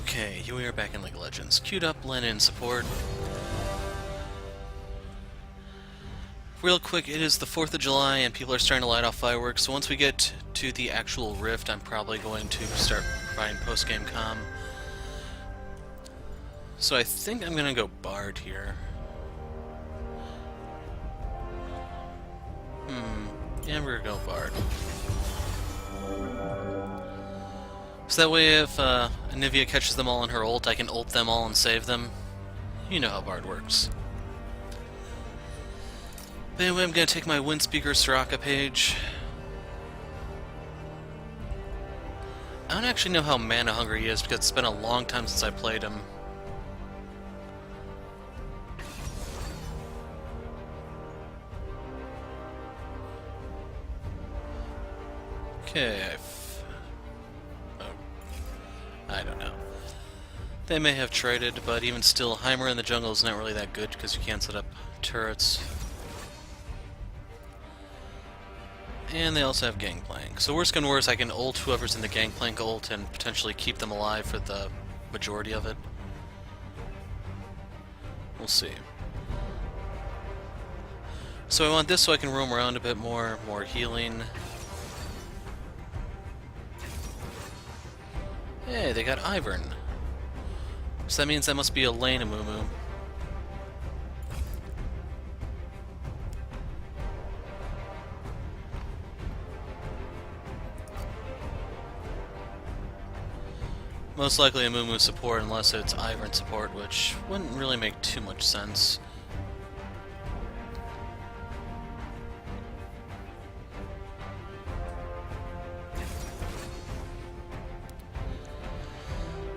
Okay, here we are back in League of Legends. Queued up Len in support. Real quick, it is the 4th of July and people are starting to light off fireworks, so once we get to the actual Rift, I'm probably going to start providing post-game comm. So I think I'm gonna go Bard here. Yeah, we're gonna go Bard. So that way if Anivia catches them all in her ult, I can ult them all and save them. You know how Bard works. But anyway, I'm gonna take my Windspeaker Soraka page. I don't actually know how mana hungry he is because it's been a long time since I played him. Okay, I don't know. They may have traded, but even still, Heimer in the jungle is not really that good because you can't set up turrets. And they also have Gangplank. So worst can worst, I can ult whoever's in the Gangplank ult and potentially keep them alive for the majority of it. We'll see. So I want this so I can roam around a bit more healing. Hey, they got Ivern. So that means that must be a lane Amumu. Most likely Amumu support unless it's Ivern support, which wouldn't really make too much sense.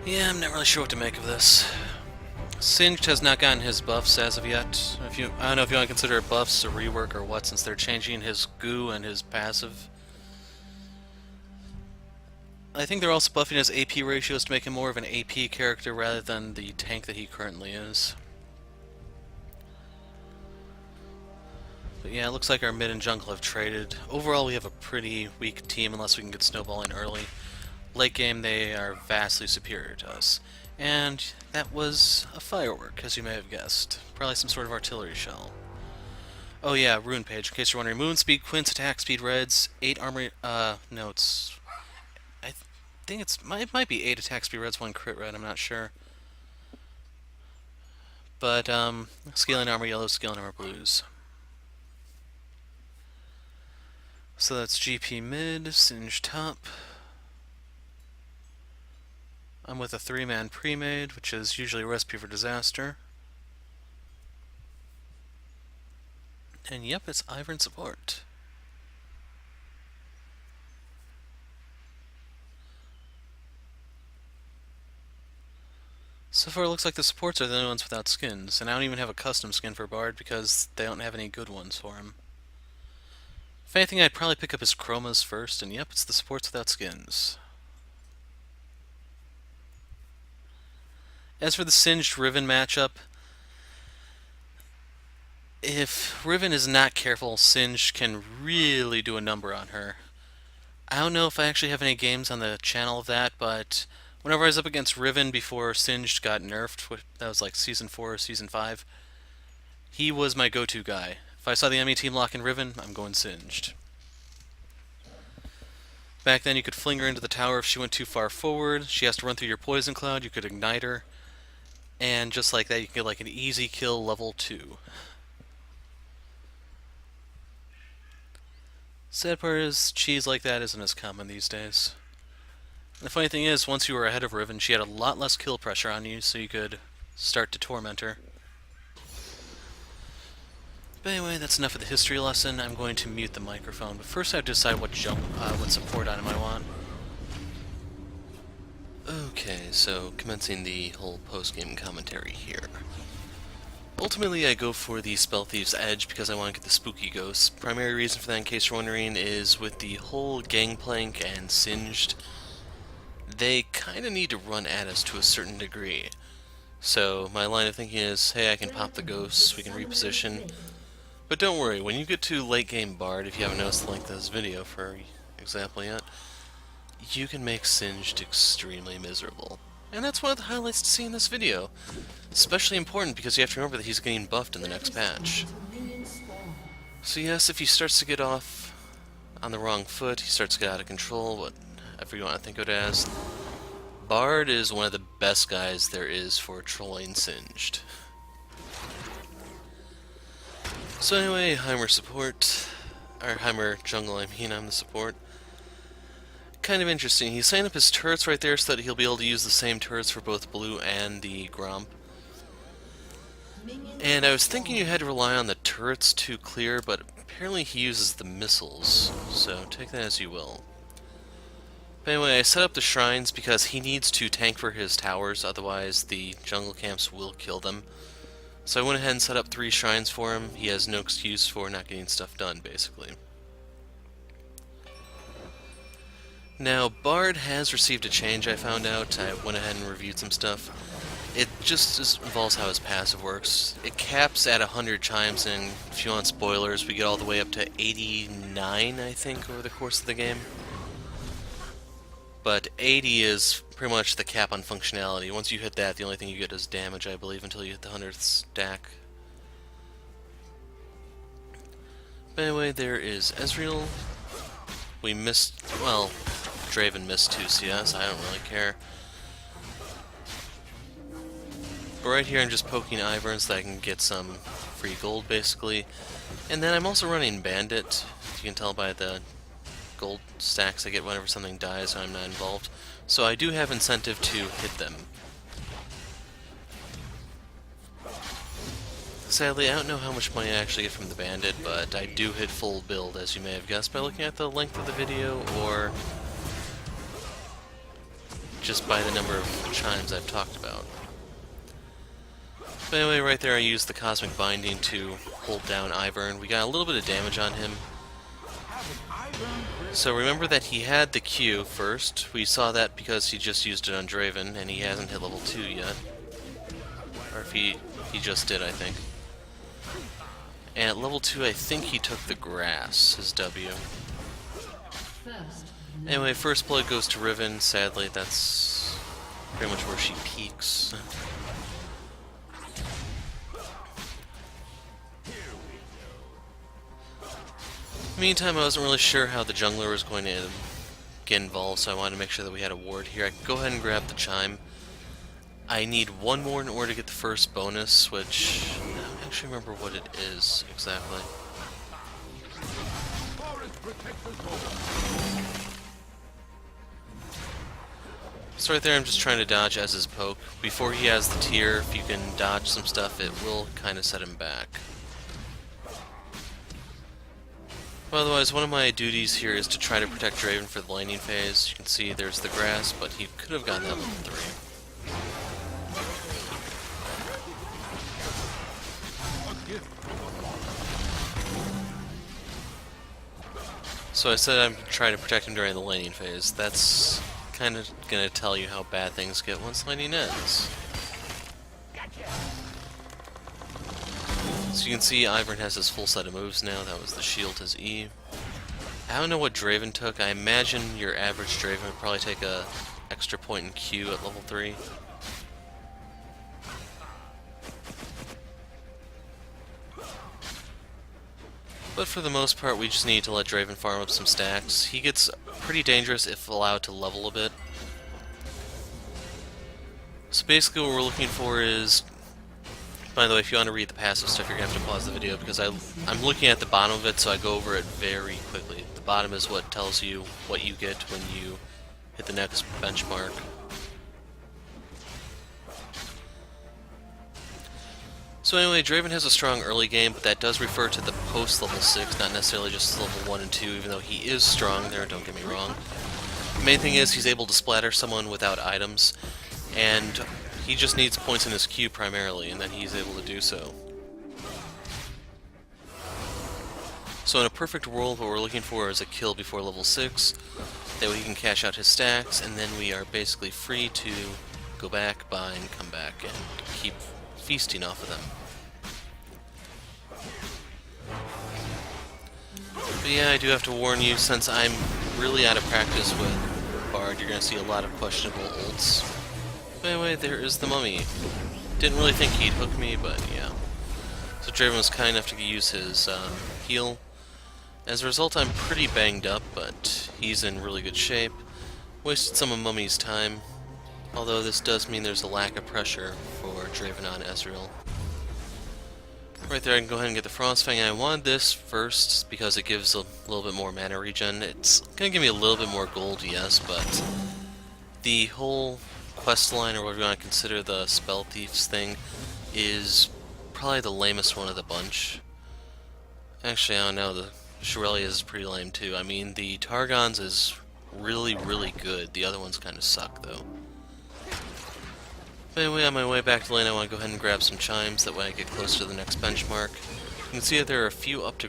Yeah, I'm not really sure what to make of this. Singed has not gotten his buffs as of yet. I don't know if you want to consider it buffs or rework or what, since they're changing his goo and his passive. I think they're also buffing his AP ratios to make him more of an AP character rather than the tank that he currently is. But yeah, it looks like our mid and jungle have traded. Overall, we have a pretty weak team unless we can get snowballing early. Late game, they are vastly superior to us. And that was a firework, as you may have guessed. Probably some sort of artillery shell. Oh yeah, rune page, in case you're wondering. Movement speed, quints, attack speed, reds, 8 armor, no, it's... I think it might be 8 attack speed reds, 1 crit red, I'm not sure. But, scaling armor yellows, scaling armor blues. So that's GP mid, Singe top. I'm with a 3-man pre-made, which is usually a recipe for disaster. And yep, it's Ivern support. So far it looks like the supports are the only ones without skins, and I don't even have a custom skin for Bard because they don't have any good ones for him. If anything, I'd probably pick up his chromas first, and yep, it's the supports without skins. As for the Singed Riven matchup, if Riven is not careful, Singed can really do a number on her. I don't know if I actually have any games on the channel of that, but whenever I was up against Riven before Singed got nerfed, that was like Season 4 or Season 5, he was my go-to guy. If I saw the enemy team lock in Riven, I'm going Singed. Back then you could fling her into the tower if she went too far forward, she has to run through your poison cloud, you could ignite her, and just like that you can get like an easy kill level 2. Sad part is, cheese like that isn't as common these days. The funny thing is, once you were ahead of Riven, she had a lot less kill pressure on you, so you could start to torment her. But anyway, that's enough of the history lesson. I'm going to mute the microphone, but first I have to decide what support item I want. Okay, so commencing the whole post-game commentary here. Ultimately, I go for the Spell Thief's Edge because I want to get the Spooky Ghosts. Primary reason for that, in case you're wondering, is with the whole Gangplank and Singed, they kind of need to run at us to a certain degree. So my line of thinking is, hey, I can pop the Ghosts, we can reposition. But don't worry, when you get to late game Bard, if you haven't noticed the length of this video for example yet, you can make Singed extremely miserable. And that's one of the highlights to see in this video. Especially important because you have to remember that he's getting buffed in the next patch. So yes, if he starts to get off on the wrong foot, he starts to get out of control, whatever you want to think of it as, Bard is one of the best guys there is for trolling Singed. So anyway, Heimer support, or Heimer jungle, I mean, I'm the support. Kind of interesting, he's setting up his turrets right there so that he'll be able to use the same turrets for both Blue and the Gromp. And I was thinking you had to rely on the turrets to clear, but apparently he uses the missiles, so take that as you will. But anyway, I set up the shrines because he needs to tank for his towers, otherwise the jungle camps will kill them. So I went ahead and set up 3 shrines for him. He has no excuse for not getting stuff done, basically. Now, Bard has received a change, I found out. I went ahead and reviewed some stuff. It just involves how his passive works. It caps at 100 chimes, and if you want spoilers, we get all the way up to 89, I think, over the course of the game. But 80 is pretty much the cap on functionality. Once you hit that, the only thing you get is damage, I believe, until you hit the 100th stack. But anyway, there is Ezreal. We missed, well, Draven missed 2 CS, I don't really care. But right here I'm just poking Ivern so that I can get some free gold, basically. And then I'm also running Bandit, if you can tell by the gold stacks I get whenever something dies so I'm not involved. So I do have incentive to hit them. Sadly, I don't know how much money I actually get from the Bandit, but I do hit full build, as you may have guessed by looking at the length of the video, or just by the number of chimes I've talked about. But anyway, right there I used the Cosmic Binding to hold down Ivern. We got a little bit of damage on him. So remember that he had the Q first. We saw that because he just used it on Draven, and he hasn't hit level 2 yet. Or if he just did, I think. And at level 2, I think he took the grass, his W. Anyway, first blood goes to Riven. Sadly, that's pretty much where she peaks. Meantime, I wasn't really sure how the jungler was going to get involved, so I wanted to make sure that we had a ward here. I can go ahead and grab the chime. I need 1 more in order to get the first bonus, which I don't actually remember what it is exactly. So right there I'm just trying to dodge as his poke. Before he has the tier, if you can dodge some stuff, it will kind of set him back. But otherwise, one of my duties here is to try to protect Draven for the laning phase. You can see there's the grass, but he could have gotten that level 3. So I said I'm trying to protect him during the laning phase. That's kind of going to tell you how bad things get once laning ends. So you can see Ivern has his full set of moves now. That was the shield, his E. I don't know what Draven took. I imagine your average Draven would probably take a extra point in Q at level 3. But for the most part, we just need to let Draven farm up some stacks. He gets pretty dangerous if allowed to level a bit. So basically what we're looking for is... By the way, if you want to read the passive stuff, you're going to have to pause the video, because I'm looking at the bottom of it, so I go over it very quickly. The bottom is what tells you what you get when you hit the next benchmark. So anyway, Draven has a strong early game, but that does refer to the post-level 6, not necessarily just level 1 and 2, even though he is strong there, don't get me wrong. The main thing is he's able to splatter someone without items, and he just needs points in his Q primarily, and then he's able to do so. So in a perfect world, what we're looking for is a kill before level 6, that way he can cash out his stacks, and then we are basically free to go back, buy, and come back, and keep feasting off of them. But yeah, I do have to warn you, since I'm really out of practice with Bard, you're going to see a lot of questionable ults. Anyway, there is the mummy. Didn't really think he'd hook me, but yeah. So Draven was kind enough to use his heal. As a result, I'm pretty banged up, but he's in really good shape. Wasted some of Mummy's time, although this does mean there's a lack of pressure for Draven on Ezreal. Right there, I can go ahead and get the Frostfang. I wanted this first because it gives a little bit more mana regen. It's going to give me a little bit more gold, yes, but the whole quest line, or whatever you want to consider the Spell Thieves thing, is probably the lamest one of the bunch. Actually, I don't know, the Shurelya's is pretty lame too. I mean, the Targon's is really, really good. The other ones kind of suck, though. But anyway, on my way back to lane, I want to go ahead and grab some chimes, that way I get closer to the next benchmark. You can see that there are a few up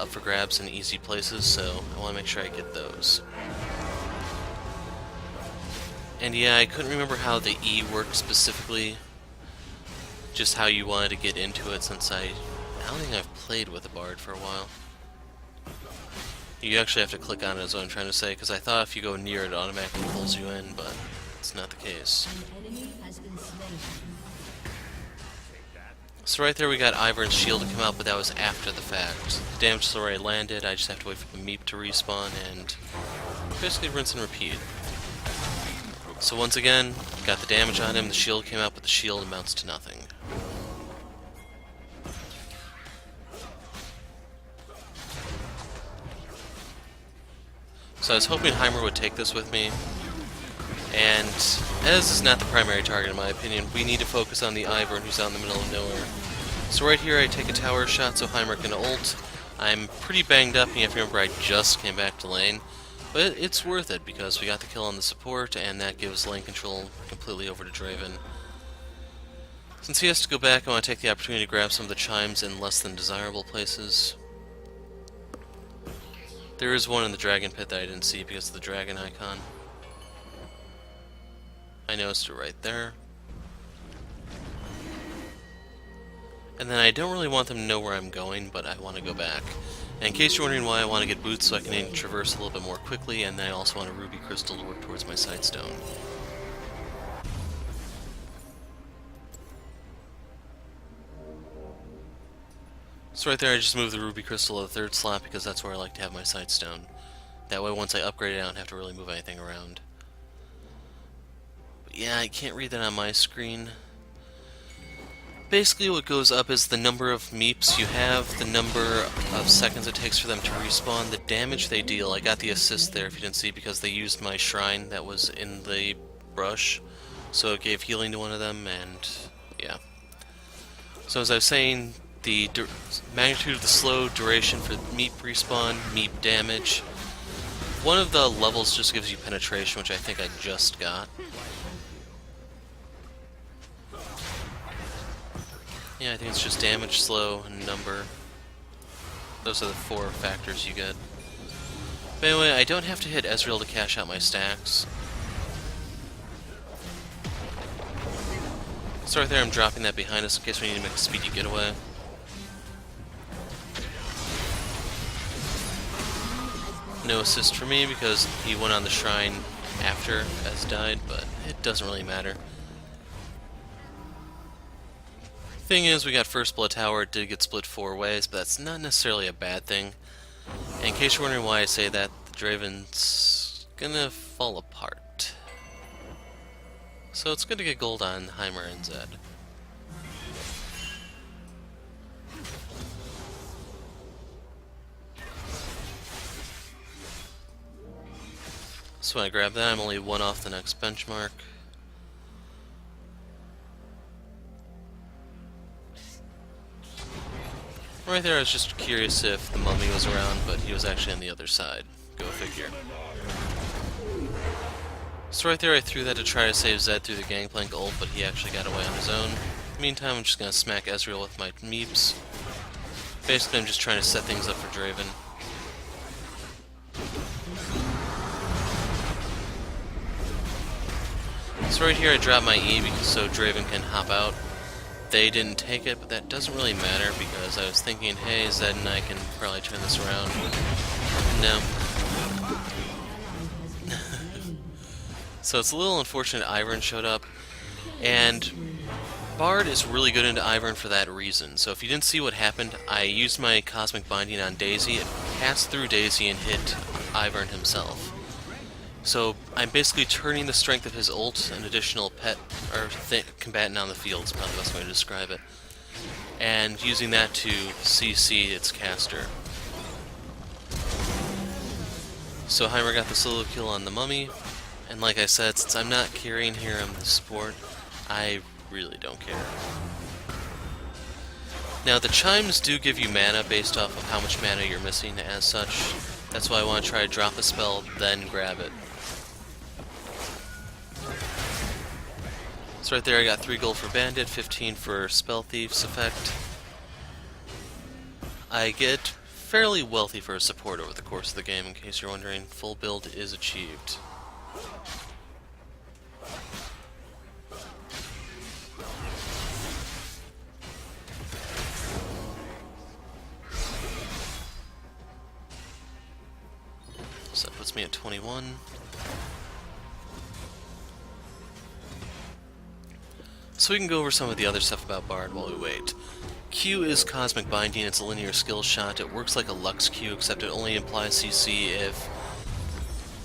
for grabs in easy places, so I want to make sure I get those. And yeah, I couldn't remember how the E worked specifically, just how you wanted to get into it, since I don't think I've played with a Bard for a while. You actually have to click on it, is what I'm trying to say, because I thought if you go near it, it automatically pulls you in, but it's not the case. So right there we got Ivern's shield to come out, but that was after the fact. The damage is already landed, I just have to wait for the Meep to respawn, and basically rinse and repeat. So once again, got the damage on him, the shield came out, but the shield amounts to nothing. So I was hoping Heimer would take this with me, and as this is not the primary target in my opinion, we need to focus on the Ivern who's out in the middle of nowhere. So right here I take a tower shot so Heimer can ult. I'm pretty banged up, and you have to remember I just came back to lane, but it's worth it because we got the kill on the support, and that gives lane control completely over to Draven. Since he has to go back, I want to take the opportunity to grab some of the chimes in less than desirable places. There is one in the dragon pit that I didn't see because of the dragon icon. I noticed it right there. And then I don't really want them to know where I'm going, but I want to go back. And in case you're wondering why I want to get boots, so I can traverse a little bit more quickly, and then I also want a ruby crystal to work towards my sightstone. So right there I just moved the ruby crystal to the third slot because that's where I like to have my sightstone. That way once I upgrade it I don't have to really move anything around. But yeah, I can't read that on my screen. Basically what goes up is the number of meeps you have, the number of seconds it takes for them to respawn, the damage they deal. I got the assist there if you didn't see because they used my shrine that was in the brush. So it gave healing to one of them, and yeah. So as I was saying, the magnitude of the slow duration for meep respawn, meep damage. One of the levels just gives you penetration, which I think I just got. Yeah, I think it's just damage, slow, and number. Those are the 4 factors you get. But anyway, I don't have to hit Ezreal to cash out my stacks. So right there I'm dropping that behind us in case we need to make a speedy getaway. No assist for me because he went on the shrine after Ez died, but it doesn't really matter. Thing is, we got First Blood Tower. It did get split 4 ways, but that's not necessarily a bad thing. And in case you're wondering why I say that, the Draven's gonna fall apart. So it's good to get gold on Heimer and Zed. So when I grab that, I'm only 1 off the next benchmark. Right there, I was just curious if the mummy was around, but he was actually on the other side. Go figure. So right there, I threw that to try to save Zed through the Gangplank ult, but he actually got away on his own. Meantime, I'm just gonna smack Ezreal with my meeps. Basically, I'm just trying to set things up for Draven. So right here, I drop my E because so Draven can hop out. They didn't take it, but that doesn't really matter because I was thinking, hey, Zed and I can probably turn this around. No. So it's a little unfortunate Ivern showed up, and Bard is really good into Ivern for that reason. So if you didn't see what happened, I used my Cosmic Binding on Daisy, it passed through Daisy and hit Ivern himself. So I'm basically turning the strength of his ult an additional pet, or combatant on the field is probably the best way to describe it, and using that to CC its caster. So Heimer got the solo kill on the Mummy, and like I said, since I'm not carrying here on the support, I really don't care. Now the chimes do give you mana based off of how much mana you're missing as such. That's why I want to try to drop a spell, then grab it. So right there I got 3 gold for Bandit, 15 for Spell Thief's effect. I get fairly wealthy for a support over the course of the game, in case you're wondering. Full build is achieved. So that puts me at 21. So we can go over some of the other stuff about Bard while we wait. Q is Cosmic Binding, it's a linear skill shot. It works like a Lux Q, except it only applies CC if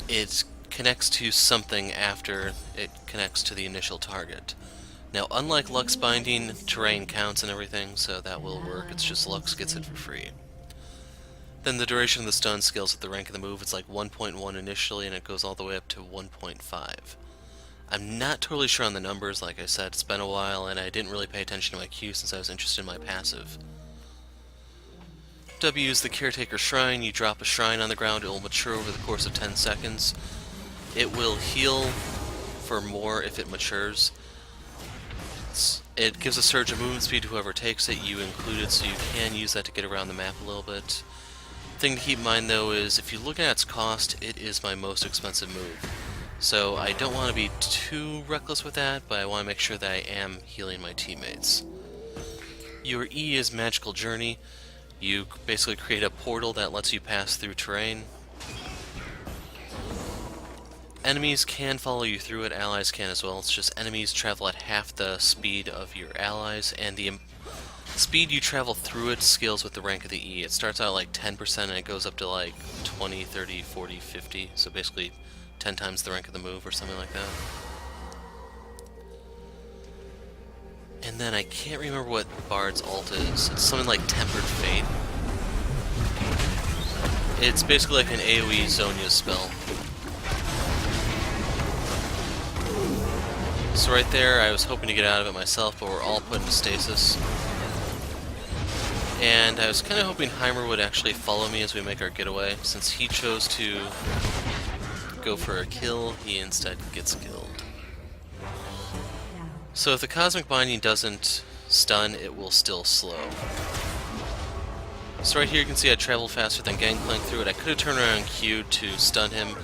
it connects to something after it connects to the initial target. Now, unlike Lux Binding, terrain counts and everything, so that will work. It's just Lux gets it for free. Then the duration of the stun scales with the rank of the move. It's like 1.1 initially, and it goes all the way up to 1.5. I'm not totally sure on the numbers, like I said, it's been a while, and I didn't really pay attention to my Q since I was interested in my passive. W is the Caretaker Shrine. You drop a shrine on the ground, it will mature over the course of 10 seconds. It will heal for more if it matures. It gives a surge of movement speed to whoever takes it, you included, so you can use that to get around the map a little bit. Thing to keep in mind though is, if you look at its cost, it is my most expensive move. So I don't want to be too reckless with that, but I want to make sure that I am healing my teammates. Your E is Magical Journey. You basically create a portal that lets you pass through terrain. Enemies can follow you through it, allies can as well. It's just enemies travel at half the speed of your allies, and the speed you travel through it scales with the rank of the E. It starts out like 10% and it goes up to like 20, 30, 40, 50, so basically 10 times the rank of the move or something like that. And then I can't remember what Bard's ult is. It's something like Tempered Fate. It's basically like an AoE Zhonya spell. So right there, I was hoping to get out of it myself, but we're all put into stasis. And I was kind of hoping Heimer would actually follow me as we make our getaway. Since he chose to go for a kill, he instead gets killed. So if the Cosmic Binding doesn't stun, it will still slow. So right here you can see I traveled faster than Gangplank through it. I could have turned around and Q'd to stun him.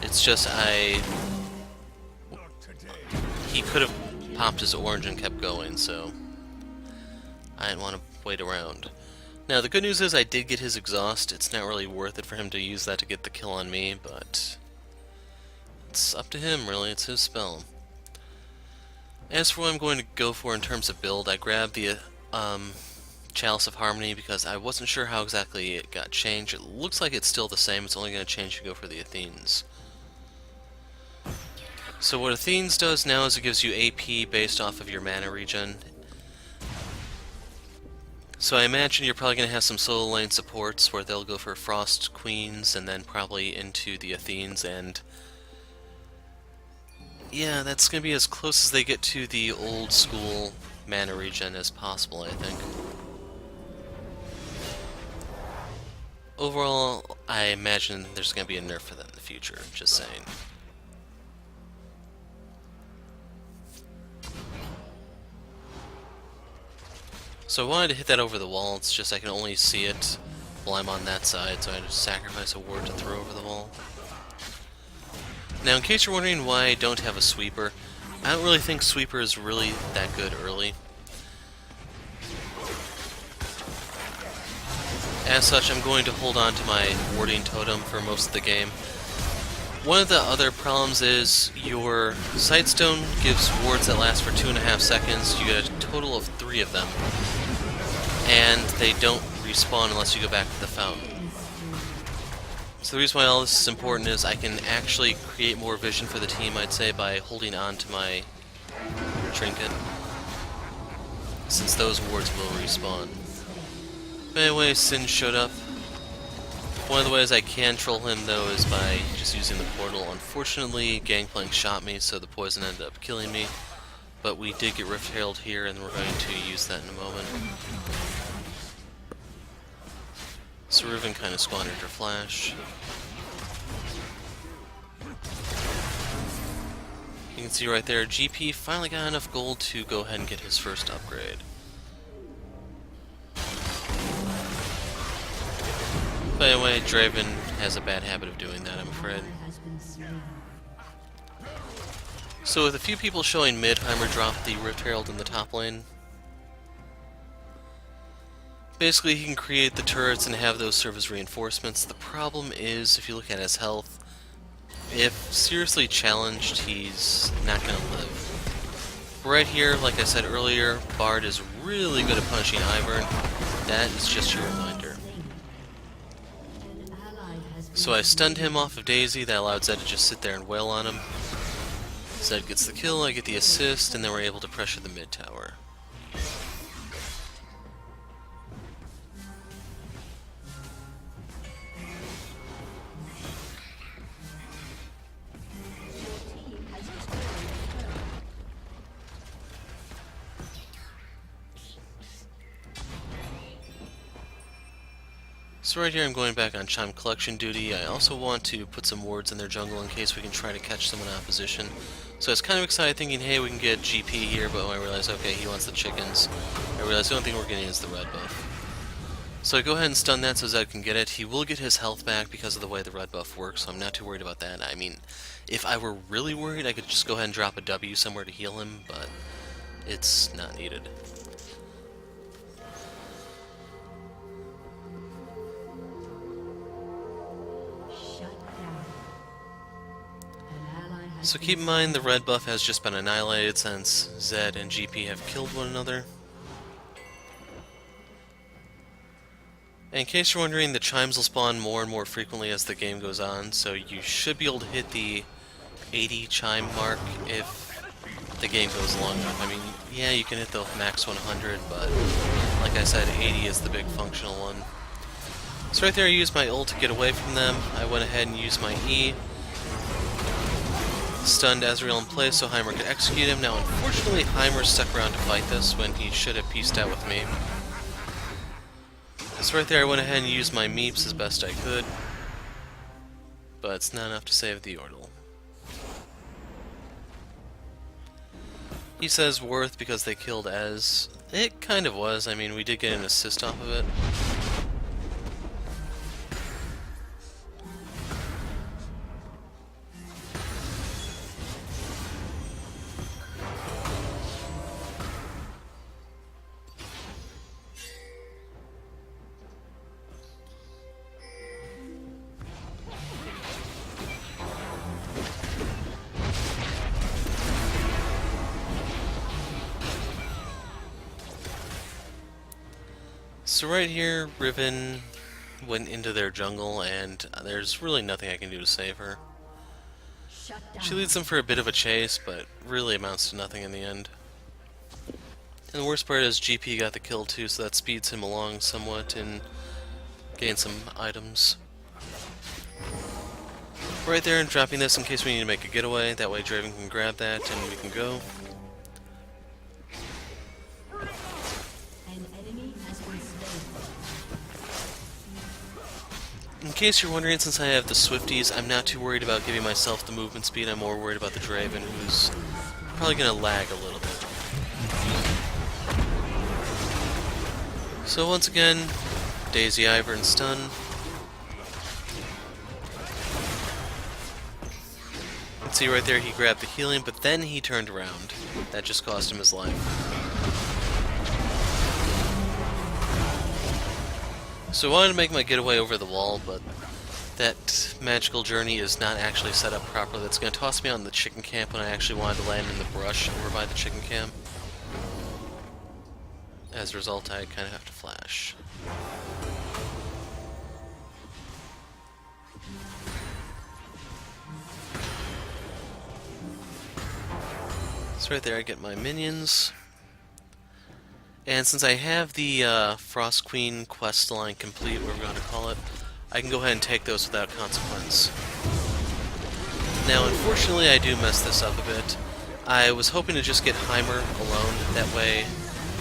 It's just he could have popped his orange and kept going, so I didn't want to wait around. Now the good news is I did get his exhaust. It's not really worth it for him to use that to get the kill on me, but it's up to him really, it's his spell. As for what I'm going to go for in terms of build, I grabbed the Chalice of Harmony because I wasn't sure how exactly it got changed. It looks like it's still the same, it's only going to change if you go for the Athenes. So what Athenes does now is it gives you AP based off of your mana regen. So I imagine you're probably going to have some solo lane supports where they'll go for Frost Queens and then probably into the Athenes, and yeah, that's going to be as close as they get to the old school mana regen as possible, I think. Overall, I imagine there's going to be a nerf for that in the future, just saying. So I wanted to hit that over the wall, it's just I can only see it while I'm on that side, so I had to sacrifice a ward to throw over the wall. Now, in case you're wondering why I don't have a sweeper, I don't really think sweeper is really that good early. As such, I'm going to hold on to my warding totem for most of the game. One of the other problems is your Sightstone gives wards that last for 2.5 seconds. You get a total of 3 of them. And they don't respawn unless you go back to the fountain. So the reason why all this is important is I can actually create more vision for the team, I'd say, by holding on to my trinket, since those wards will respawn. But anyway, Sin showed up. One of the ways I can troll him, though, is by just using the portal. Unfortunately, Gangplank shot me, so the poison ended up killing me. But we did get Rift Herald here, and we're going to use that in a moment. So Riven kind of squandered her flash. You can see right there, GP finally got enough gold to go ahead and get his first upgrade. But anyway, Draven has a bad habit of doing that, I'm afraid. So with a few people showing mid, Heimer dropped the Rift Herald in the top lane. Basically, he can create the turrets and have those serve as reinforcements. The problem is, if you look at his health, if seriously challenged, he's not going to live. Right here, like I said earlier, Bard is really good at punishing Ivern. That is just your reminder. So I stunned him off of Daisy, that allowed Zed to just sit there and wail on him. Zed gets the kill, I get the assist, and then we're able to pressure the mid tower. So right here I'm going back on Chime collection duty. I also want to put some wards in their jungle in case we can try to catch them in opposition. So I was kind of excited thinking, hey, we can get GP here, but when I realized, okay, he wants the chickens, I realized the only thing we're getting is the red buff. So I go ahead and stun that so Zed can get it. He will get his health back because of the way the red buff works, so I'm not too worried about that. I mean, if I were really worried, I could just go ahead and drop a W somewhere to heal him, but it's not needed. So keep in mind the red buff has just been annihilated since Zed and GP have killed one another. And in case you're wondering, the chimes will spawn more and more frequently as the game goes on, so you should be able to hit the 80 chime mark if the game goes long enough. I mean, yeah, you can hit the max 100, but like I said, 80 is the big functional one. So right there I used my ult to get away from them. I went ahead and used my E. Stunned Ezreal in place so Heimer could execute him. Now unfortunately Heimer stuck around to fight this when he should have pieced out with me. So right there I went ahead and used my meeps as best I could. But it's not enough to save the Yordle. He says worth because they killed Ez. It kind of was. I mean, we did get an assist off of it. So right here, Riven went into their jungle, and there's really nothing I can do to save her. She leads them for a bit of a chase, but really amounts to nothing in the end. And the worst part is GP got the kill too, so that speeds him along somewhat and gains some items. Right there, and dropping this in case we need to make a getaway, that way Draven can grab that and we can go. In case you're wondering, since I have the Swifties, I'm not too worried about giving myself the movement speed. I'm more worried about the Draven, who's probably going to lag a little bit. So once again, Daisy, Ivern, stun. You can see right there he grabbed the healing, but then he turned around. That just cost him his life. So I wanted to make my getaway over the wall, but that magical journey is not actually set up properly. That's going to toss me on the chicken camp when I actually wanted to land in the brush over by the chicken camp. As a result, I kind of have to flash. So right there I get my minions. And since I have the Frost Queen quest line complete, whatever we're going to call it, I can go ahead and take those without consequence. Now, unfortunately, I do mess this up a bit. I was hoping to just get Heimer alone, that way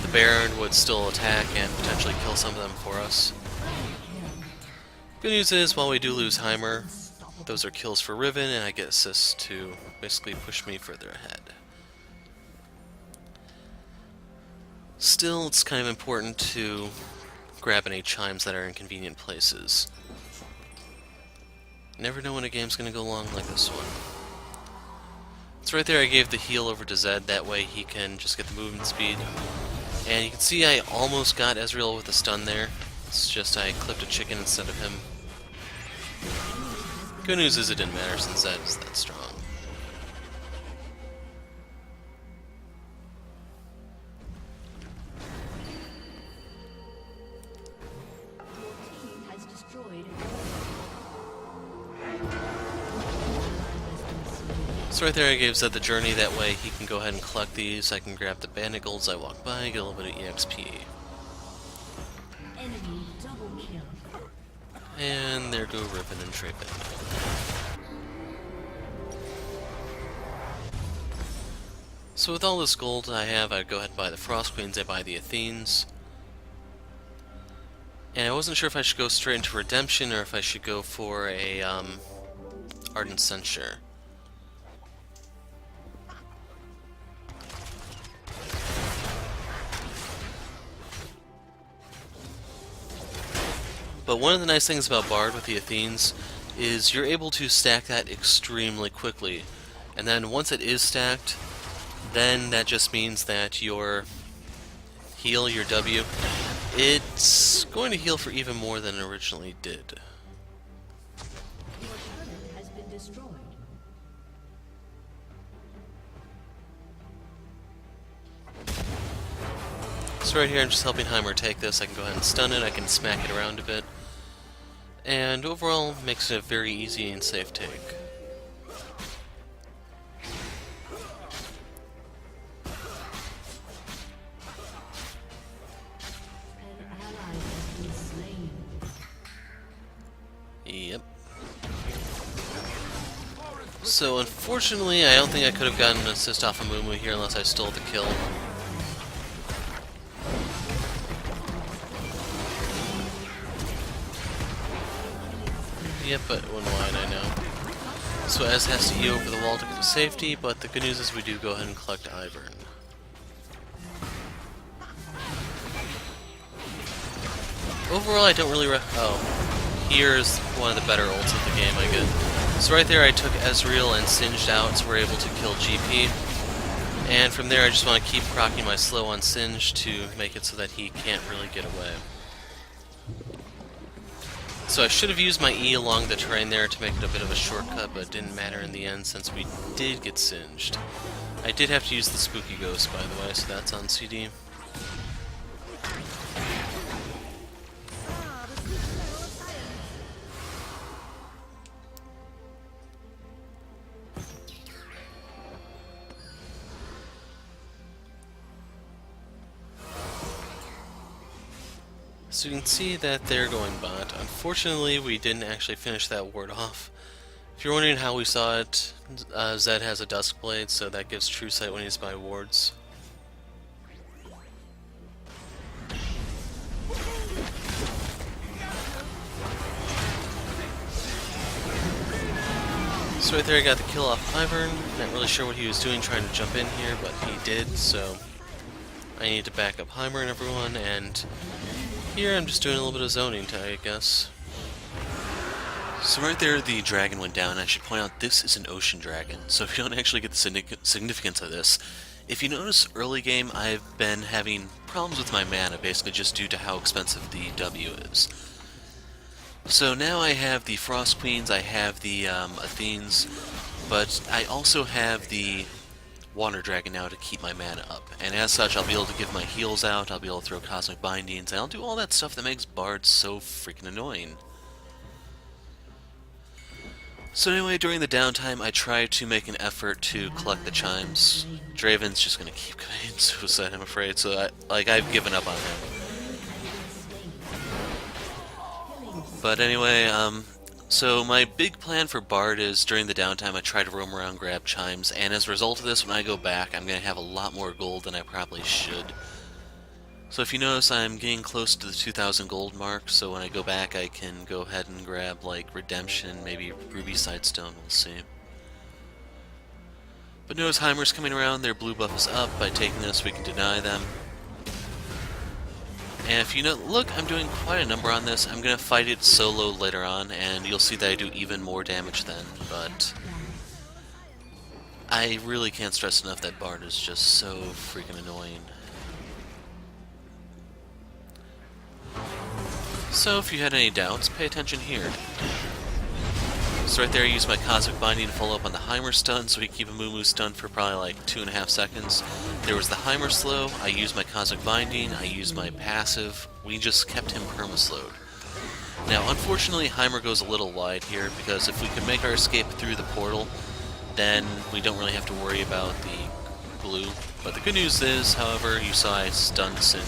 the Baron would still attack and potentially kill some of them for us. Good news is, while we do lose Heimer, those are kills for Riven, and I get assists to basically push me further ahead. Still, it's kind of important to grab any chimes that are in convenient places. Never know when a game's going to go long like this one. So right there I gave the heal over to Zed, that way he can just get the movement speed. And you can see I almost got Ezreal with a stun there. It's just I clipped a chicken instead of him. Good news is it didn't matter since Zed is that strong. So right there I gave Zed the journey, that way he can go ahead and collect these. I can grab the bandit golds as I walk by, get a little bit of EXP. Enemy double kill. And there go Riven and Traven. So with all this gold I have, I'd go ahead and buy the Frost Queens, I buy the Athenes. And I wasn't sure if I should go straight into Redemption or if I should go for a Ardent Censure. But one of the nice things about Bard with the Athenes is you're able to stack that extremely quickly. And then once it is stacked, then that just means that your heal, your W, it's going to heal for even more than it originally did. Your turret has been destroyed. So right here I'm just helping Heimer take this. I can go ahead and stun it, I can smack it around a bit. And overall, makes it a very easy and safe take. An ally has been slain. Yep. So unfortunately, I don't think I could have gotten an assist off of Mumu here unless I stole the kill. Yep, but one line I know. So Ez has to E over the wall to get to safety, but the good news is we do go ahead and collect Ivern. Overall, I don't really oh, here's one of the better ults of the game I get. So right there I took Ezreal and Singed out, so we're able to kill GP. And from there I just want to keep proccing my slow on Singed to make it so that he can't really get away. So I should have used my E along the terrain there to make it a bit of a shortcut, but it didn't matter in the end since we did get singed. I did have to use the Spooky Ghost, by the way, so that's on CD. So you can see that they're going bot. Unfortunately, we didn't actually finish that ward off. If you're wondering how we saw it, Zed has a Duskblade, so that gives true sight when he's by wards. So right there I got the kill off Ivern. Not really sure what he was doing trying to jump in here, but he did, so I need to back up Heimer and everyone, and here I'm just doing a little bit of zoning, I guess. So right there the dragon went down. I should point out this is an ocean dragon, so if you don't actually get the significance of this, if you notice early game I've been having problems with my mana, basically just due to how expensive the W is. So now I have the Frost Queens, I have the Athenes, but I also have the Water Dragon now to keep my mana up. And as such, I'll be able to give my heals out, I'll be able to throw Cosmic Bindings, and I'll do all that stuff that makes bards so freaking annoying. So anyway, during the downtime, I try to make an effort to collect the chimes. Draven's just gonna keep committing suicide, I'm afraid, so I've given up on him. But anyway, so my big plan for Bard is during the downtime I try to roam around, grab chimes, and as a result of this, when I go back, I'm going to have a lot more gold than I probably should. So if you notice, I'm getting close to the 2,000 gold mark, so when I go back I can go ahead and grab, like, Redemption, maybe Ruby Sightstone, we'll see. But notice Heimer's coming around, their blue buff is up. By taking this, we can deny them. And if you look, I'm doing quite a number on this. I'm going to fight it solo later on, and you'll see that I do even more damage then, but I really can't stress enough that Bard is just so freaking annoying. So if you had any doubts, pay attention here. So right there I use my Cosmic Binding to follow up on the Heimer stun, so we keep a Mumu stun for probably like 2.5 seconds. There was the Heimer slow, I used my Cosmic Binding, I used my passive, we just kept him permaslowed. Now unfortunately Heimer goes a little wide here, because if we can make our escape through the portal, then we don't really have to worry about the blue. But the good news is, however, you saw I stunned Singe.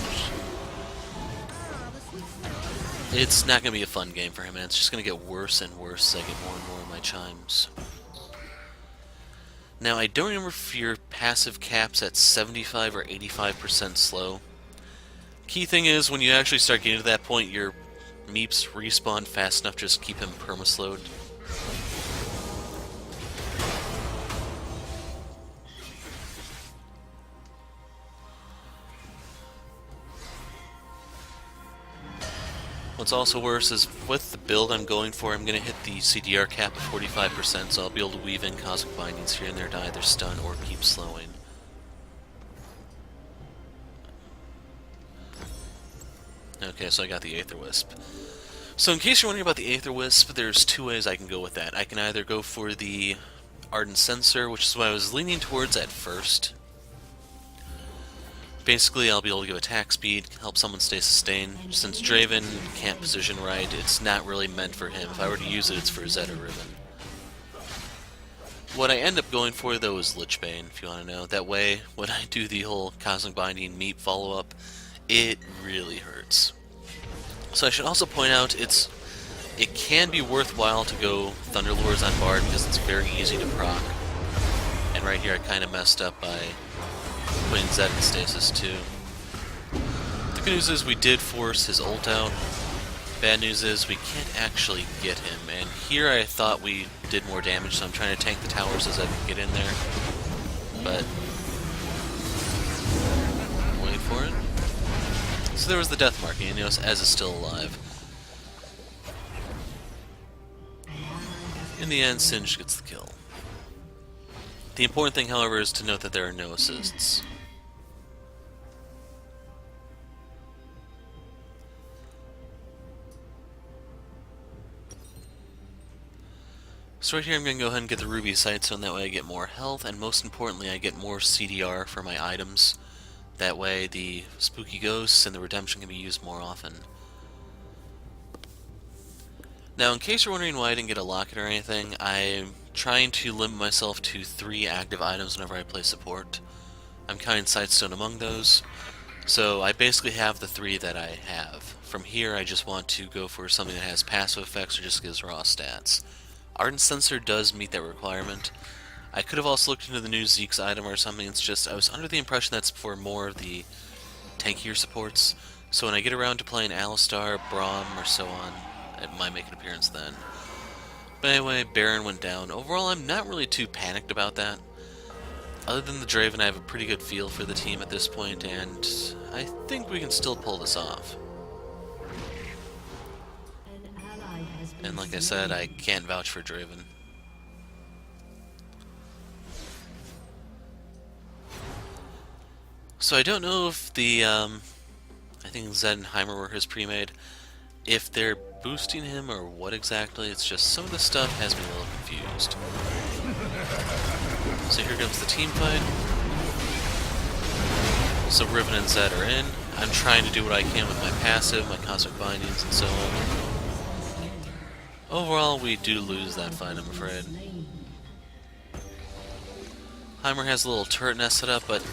It's not going to be a fun game for him, and it's just going to get worse and worse as I get more and more of my chimes. Now, I don't remember if your passive caps at 75 or 85% slow. Key thing is, when you actually start getting to that point, your meeps respawn fast enough to just keep him permaslowed. What's also worse is, with the build I'm going for, I'm going to hit the CDR cap of 45%, so I'll be able to weave in Cosmic Bindings here and there to either stun or keep slowing. Okay, so I got the Aether Wisp. So in case you're wondering about the Aether Wisp, there's two ways I can go with that. I can either go for the Ardent Censer, which is what I was leaning towards at first. Basically, I'll be able to give attack speed, help someone stay sustained. Since Draven can't position right, it's not really meant for him. If I were to use it, it's for Zed or Riven. What I end up going for, though, is Lichbane, if you want to know. That way, when I do the whole Cosmic Binding meep follow-up, it really hurts. So I should also point out, it can be worthwhile to go Thunderlures on Bard, because it's very easy to proc. And right here I kind of messed up by putting Zed in stasis too. The good news is we did force his ult out. Bad news is we can't actually get him, and here I thought we did more damage, so I'm trying to tank the towers as I can get in there. But wait for it. So there was the death marking, and notice Ez is still alive. In the end, Singe gets the kill. The important thing, however, is to note that there are no assists. So right here I'm going to go ahead and get the Ruby Sightstone, that way I get more health, and most importantly I get more CDR for my items. That way the Spooky Ghosts and the Redemption can be used more often. Now, in case you're wondering why I didn't get a locket or anything, I'm trying to limit myself to 3 active items whenever I play support. I'm counting Sightstone among those, so I basically have the 3 that I have. From here, I just want to go for something that has passive effects or just gives raw stats. Ardent Censer does meet that requirement. I could have also looked into the new Zeke's item or something, it's just I was under the impression that's for more of the tankier supports, so when I get around to playing Alistar, Braum, or so on, it might make an appearance then. But anyway, Baron went down. Overall, I'm not really too panicked about that. Other than the Draven, I have a pretty good feel for the team at this point, and I think we can still pull this off. And like I said, I can't vouch for Draven. So I don't know if the, I think Zed and Heimer were his pre-made, if their boosting him or what exactly. It's just some of the stuff has me a little confused. So here comes the team fight. So Riven and Zed are in. I'm trying to do what I can with my passive, my Cosmic Bindings, and so on. Overall, we do lose that fight, I'm afraid. Heimer has a little turret nest set up, but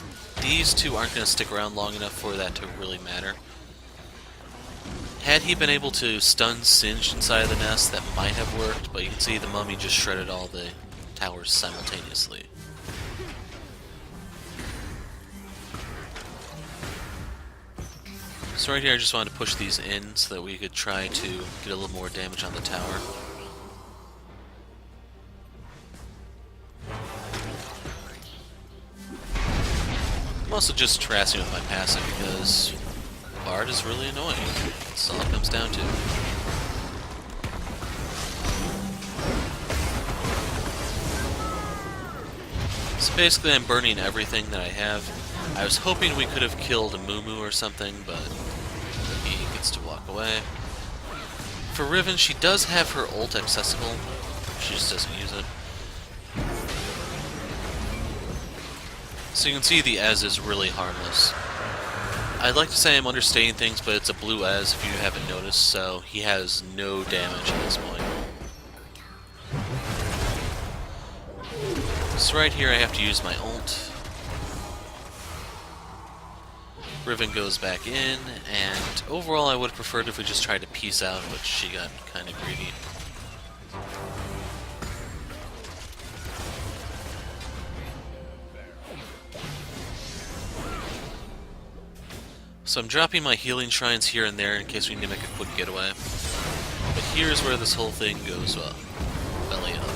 these two aren't going to stick around long enough for that to really matter. Had he been able to stun Singed inside of the nest, that might have worked, but you can see the mummy just shredded all the towers simultaneously. So right here I just wanted to push these in so that we could try to get a little more damage on the tower. I'm also just harassing with my passive because Bard is really annoying. That's all it comes down to. So basically I'm burning everything that I have. I was hoping we could have killed a Mumu or something, but he gets to walk away. For Riven, she does have her ult accessible. She just doesn't use it. So you can see the Ez is really harmless. I'd like to say I'm understating things, but it's a blue Ez if you haven't noticed, so he has no damage at this point. So right here I have to use my ult. Riven goes back in, and overall I would have preferred if we just tried to peace out, but she got kind of greedy. So I'm dropping my healing shrines here and there in case we need to make a quick getaway. But here's where this whole thing goes belly up.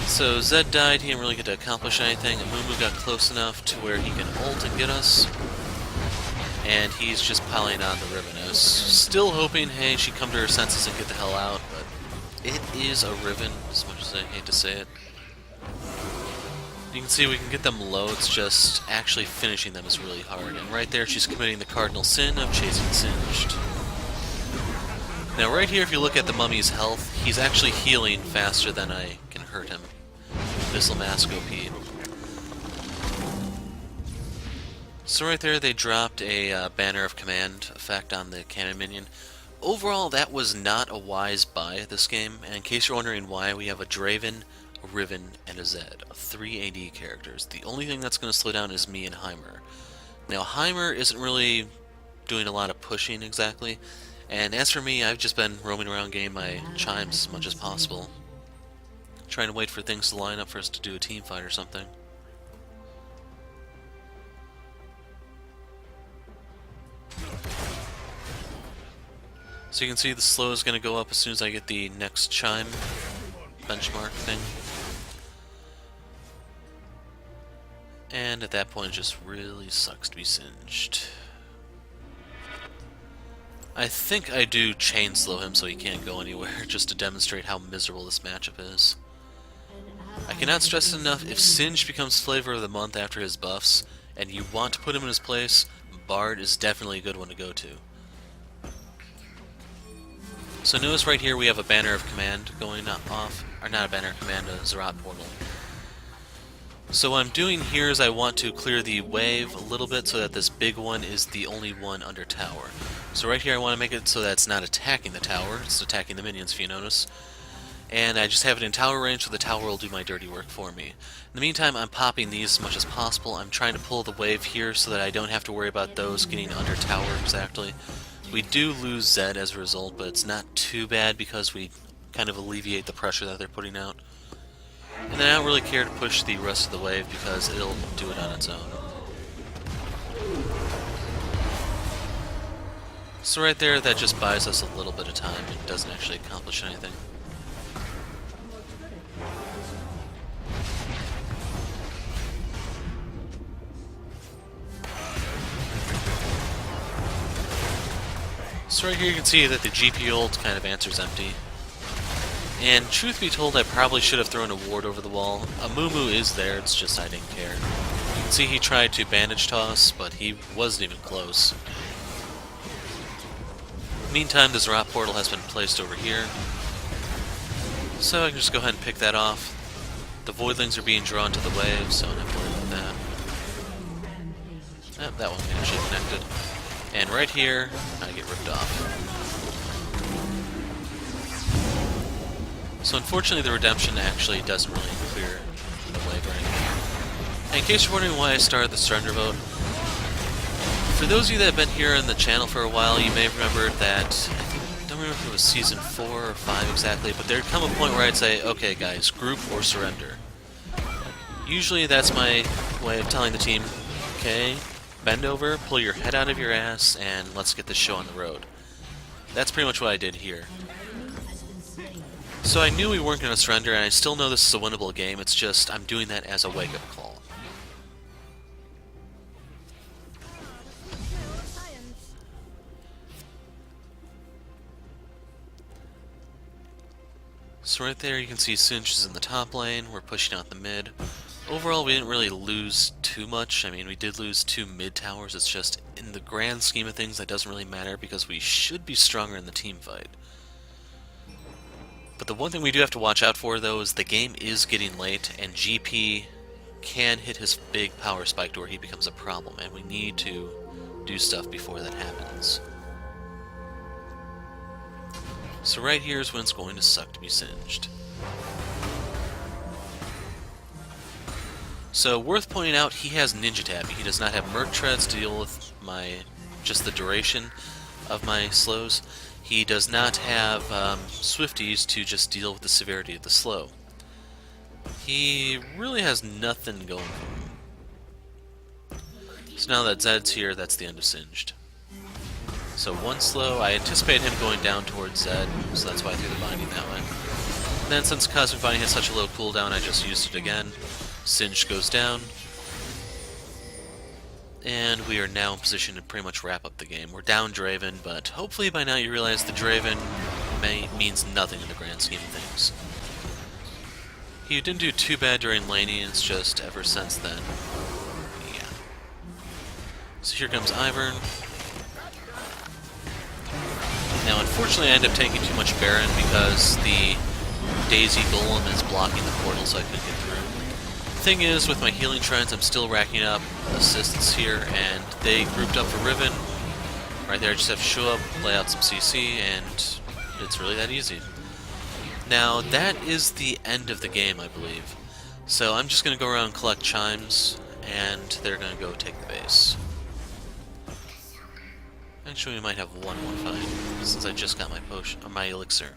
So Zed died, he didn't really get to accomplish anything, and Mumu got close enough to where he can ult and get us. And he's just piling on the Riven. I was still hoping, hey, she'd come to her senses and get the hell out, but it is a Riven, as much as I hate to say it. You can see we can get them low, it's just actually finishing them is really hard. And right there she's committing the cardinal sin of chasing Singed. Now right here if you look at the mummy's health, he's actually healing faster than I can hurt him. Missile Mask OP. So right there they dropped a Banner of Command effect on the cannon minion. Overall that was not a wise buy this game, and in case you're wondering why, we have a Draven, a Riven, and a Zed. 3 AD characters. The only thing that's going to slow down is me and Heimer. Now Heimer isn't really doing a lot of pushing exactly, and as for me, I've just been roaming around getting my chimes as much as possible. Trying to wait for things to line up for us to do a team fight or something. So you can see the slow is going to go up as soon as I get the next chime benchmark thing. And at that point it just really sucks to be Singed. I think I do chain slow him so he can't go anywhere, just to demonstrate how miserable this matchup is. I cannot stress it enough, if Singed becomes flavor of the month after his buffs, and you want to put him in his place, Bard is definitely a good one to go to. So notice right here we have a Banner of Command going off, or not a Banner of Command, a Zerat portal. So what I'm doing here is I want to clear the wave a little bit so that this big one is the only one under tower. So right here I want to make it so that it's not attacking the tower, it's attacking the minions if you notice. And I just have it in tower range so the tower will do my dirty work for me. In the meantime I'm popping these as much as possible. I'm trying to pull the wave here so that I don't have to worry about those getting under tower exactly. We do lose Zed as a result, but it's not too bad because we kind of alleviate the pressure that they're putting out. And then I don't really care to push the rest of the wave because it'll do it on its own. So right there, that just buys us a little bit of time. It doesn't actually accomplish anything. So right here you can see that the GP ult kind of answers empty. And truth be told, I probably should have thrown a ward over the wall. A Mumu is there, it's just I didn't care. You can see he tried to bandage toss, but he wasn't even close. Meantime, the Zerat portal has been placed over here, so I can just go ahead and pick that off. The Voidlings are being drawn to the wave, so I don't have to worry about that. Oh, that one actually connected. And right here, I get ripped off. So unfortunately, the redemption actually doesn't really clear the wave right here. And in case you're wondering why I started the surrender vote, for those of you that have been here on the channel for a while, you may have remembered that, I don't remember if it was season 4 or 5 exactly, but there'd come a point where I'd say, okay guys, group or surrender. Usually that's my way of telling the team, okay, bend over, pull your head out of your ass, and let's get this show on the road. That's pretty much what I did here. So I knew we weren't going to surrender, and I still know this is a winnable game, it's just I'm doing that as a wake-up call. So right there you can see Sinch is in the top lane, we're pushing out the mid. Overall we didn't really lose too much, I mean we did lose 2 mid towers, it's just in the grand scheme of things that doesn't really matter because we should be stronger in the team fight. But the one thing we do have to watch out for though is the game is getting late and GP can hit his big power spike to where he becomes a problem and we need to do stuff before that happens. So right here is when it's going to suck to be singed. So worth pointing out, he has Ninja Tapping. He does not have Merc Treads to deal with just the duration of my slows. He does not have Swifties to just deal with the severity of the slow. He really has nothing going for him. So now that Zed's here, that's the end of Singed. So 1 slow, I anticipate him going down towards Zed, so that's why I threw the binding that way. And then since Cosmic Binding has such a low cooldown, I just used it again. Singed goes down. And we are now in position to pretty much wrap up the game. We're down Draven, but hopefully by now you realize the Draven means nothing in the grand scheme of things. He didn't do too bad during laning, it's just ever since then. Yeah. So here comes Ivern. Now, unfortunately, I ended up taking too much Baron because the Daisy Golem is blocking the portal, so I couldn't get through. The thing is, with my healing shrines, I'm still racking up assists here, and they grouped up for Riven. Right there, I just have to show up, lay out some CC, and it's really that easy. Now, that is the end of the game, I believe. So I'm just going to go around and collect chimes, and they're going to go take the base. Actually, we might have one more fight, since I just got my potion, my elixir.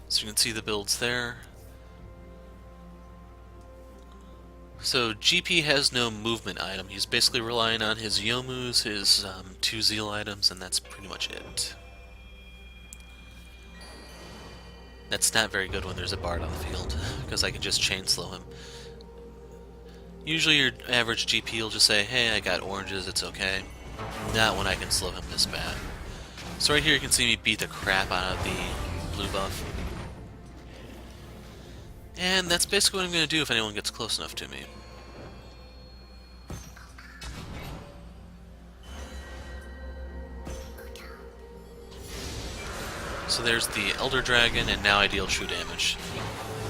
So you can see the builds there. So GP has no movement item. He's basically relying on his Yomus, his 2 Zeal items, and that's pretty much it. That's not very good when there's a Bard on the field, because I can just chain slow him. Usually your average GP will just say, hey, I got oranges, it's okay. Not when I can slow him this bad. So right here you can see me beat the crap out of the blue buff. And that's basically what I'm going to do if anyone gets close enough to me. So there's the Elder Dragon, and now I deal true damage.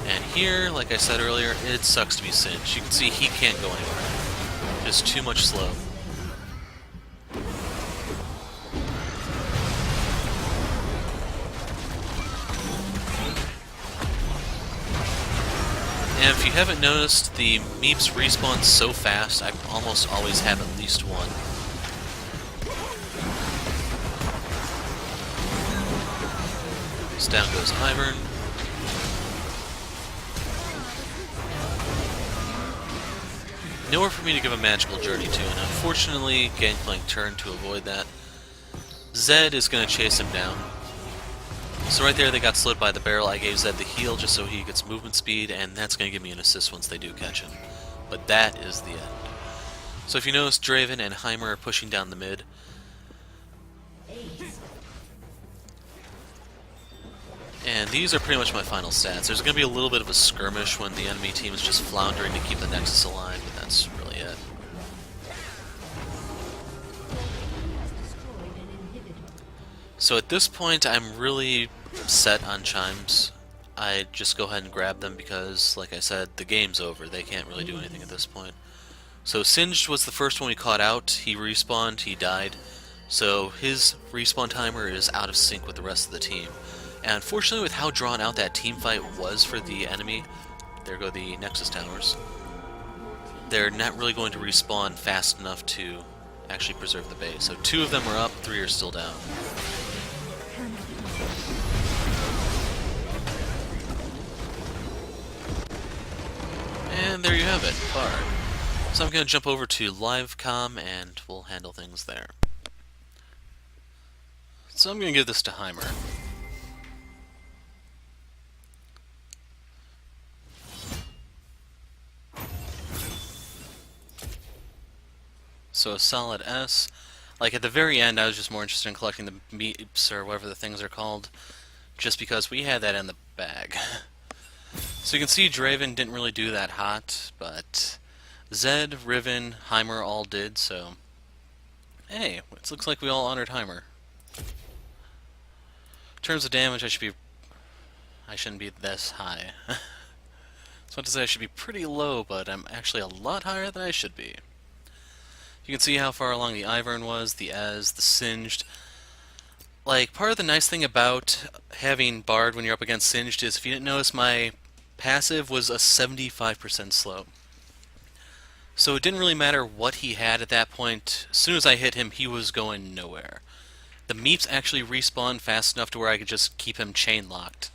And here, like I said earlier, it sucks to be Singed. You can see he can't go anywhere. Just too much slow. And if you haven't noticed, the Meeps respawn so fast, I almost always have at least one. So down goes Ivern. Nowhere for me to give a magical journey to, and unfortunately, Gangplank turned to avoid that. Zed is going to chase him down. So right there they got slowed by the barrel. I gave Zed the heal just so he gets movement speed, and that's going to give me an assist once they do catch him. But that is the end. So if you notice, Draven and Heimer are pushing down the mid. And these are pretty much my final stats. There's going to be a little bit of a skirmish when the enemy team is just floundering to keep the Nexus alive, but that's really it. So at this point, I'm really set on chimes. I just go ahead and grab them because, like I said, the game's over. They can't really do anything at this point. So Singed was the first one we caught out. He respawned, he died. So his respawn timer is out of sync with the rest of the team. And unfortunately, with how drawn out that team fight was for the enemy, there go the Nexus towers, they're not really going to respawn fast enough to actually preserve the base. So 2 of them are up, 3 are still down. And there you have it, Bard. So I'm going to jump over to Livecom and we'll handle things there. So I'm going to give this to Heimer. So a solid S. Like at the very end, I was just more interested in collecting the meeps or whatever the things are called, just because we had that in the bag. So you can see Draven didn't really do that hot, but Zed, Riven, Heimer all did, so hey, it looks like we all honored Heimer. In terms of damage, I shouldn't be this high. So to say I should be pretty low, but I'm actually a lot higher than I should be. You can see how far along the Ivern was, the Ez, the Singed. Like, part of the nice thing about having Bard when you're up against Singed is, if you didn't notice, my passive was a 75% slope. So it didn't really matter what he had at that point. As soon as I hit him, he was going nowhere. The meeps actually respawned fast enough to where I could just keep him chain locked.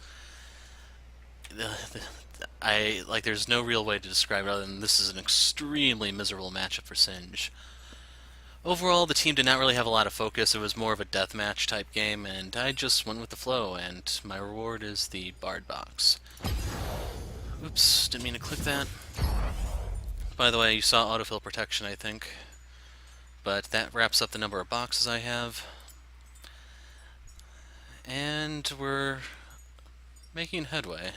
There's no real way to describe it other than this is an extremely miserable matchup for Singe. Overall, the team did not really have a lot of focus. It was more of a deathmatch type game, and I just went with the flow, and my reward is the Bard box. Oops, didn't mean to click that. By the way, you saw autofill protection, I think. But that wraps up the number of boxes I have. And we're making headway.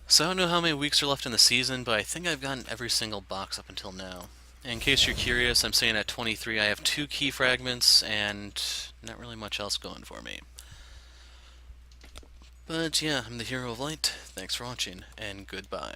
So I don't know how many weeks are left in the season, but I think I've gotten every single box up until now. In case you're curious, I'm saying at 23 I have 2 key fragments and not really much else going for me. But yeah, I'm the Hero of Light. Thanks for watching, and goodbye.